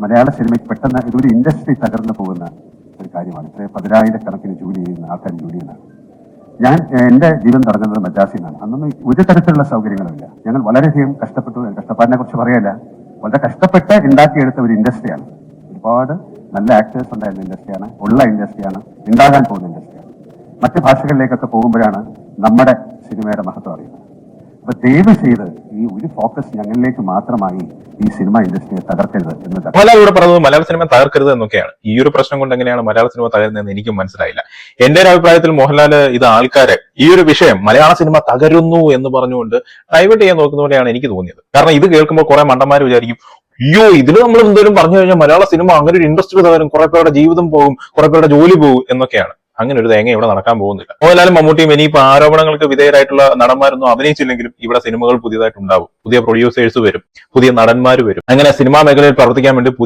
മലയാള സിനിമയ്ക്ക് പെട്ടെന്ന് ഇതൊരു ഇൻഡസ്ട്രി തകർന്നു പോകുന്ന ഒരു കാര്യമാണ്. ഇത്രയും 10,000-കണക്കിന് ജോലി ചെയ്യുന്ന ആൾക്കാർ ജോലി ചെയ്യുന്നതാണ്. ഞാൻ എന്റെ ജീവൻ തുടങ്ങുന്നത് മദ്രാസിൽ നിന്നാണ്. അന്നൊന്നും ഒരു തരത്തിലുള്ള സൗകര്യങ്ങളുമില്ല. ഞങ്ങൾ വളരെയധികം കഷ്ടപ്പെട്ടു. കഷ്ടപ്പാടിനെ കുറിച്ച് പറയല്ല, വളരെ കഷ്ടപ്പെട്ട് ഉണ്ടാക്കിയെടുത്ത ഒരു ഇൻഡസ്ട്രിയാണ്. ഒരുപാട് നല്ല ആക്ടേഴ്സ് ഉണ്ടായിരുന്ന ഇൻഡസ്ട്രിയാണ്, ഉള്ള ഇൻഡസ്ട്രിയാണ്, ഉണ്ടാകാൻ പോകുന്ന ഇൻഡസ്ട്രിയാണ്. മറ്റ് ഭാഷകളിലേക്കൊക്കെ പോകുമ്പോഴാണ് നമ്മുടെ സിനിമയുടെ മഹത്വം അറിയുന്നത്. അപ്പൊ ദയവ് ചെയ്ത് ഈ ഒരു ഫോക്കസ് ഞങ്ങളിലേക്ക് മാത്രമായി ഈ സിനിമ ഇൻഡസ്ട്രിയെ തകർക്കരുത് എന്ന്. മോഹൻലാൽ ഇവിടെ പറഞ്ഞത് മലയാള സിനിമ തകർക്കരുത് എന്നൊക്കെയാണ്. ഈ ഒരു പ്രശ്നം കൊണ്ട് എങ്ങനെയാണ് മലയാള സിനിമ തകരുന്നതെന്ന് എനിക്കും മനസ്സിലായില്ല. എന്റെ ഒരു അഭിപ്രായത്തിൽ മോഹൻലാൽ ഇത് ആൾക്കാരെ ഈ ഒരു വിഷയം മലയാള സിനിമ തകരുന്നു എന്ന് പറഞ്ഞുകൊണ്ട് ഡൈവേർട്ട് ചെയ്യാൻ നോക്കുന്ന പോലെയാണ് എനിക്ക് തോന്നിയത്. കാരണം ഇത് കേൾക്കുമ്പോൾ കുറെ മണ്ടന്മാർ വിചാരിക്കും, അയ്യോ ഇതിൽ നമ്മൾ എന്തെങ്കിലും പറഞ്ഞു കഴിഞ്ഞാൽ മലയാള സിനിമ അങ്ങനെ ഒരു ഇൻഡസ്ട്രി തകരും, കുറെ പേരുടെ ജീവിതം പോകും, കുറെ പേരുടെ ജോലി പോകും എന്നൊക്കെയാണ്. അങ്ങനെ ഒരു തേങ്ങ ഇവിടെ നടക്കാൻ പോകുന്നില്ല. മോഹൻലാലും മമ്മൂട്ടിയും ഇനിയിപ്പോ ആരോപണങ്ങൾക്ക് വിധേയരായിട്ടുള്ള നടന്മാരൊന്നും അഭിനയിച്ചില്ലെങ്കിലും ഇവിടെ സിനിമകൾ പുതിയതായിട്ടുണ്ടാവും. പുതിയ പ്രൊഡ്യൂസേഴ്സ് വരും, പുതിയ നടന്മാർ വരും. അങ്ങനെ സിനിമാ മേഖലയിൽ പ്രവർത്തിക്കാൻ വേണ്ടി പുതിയ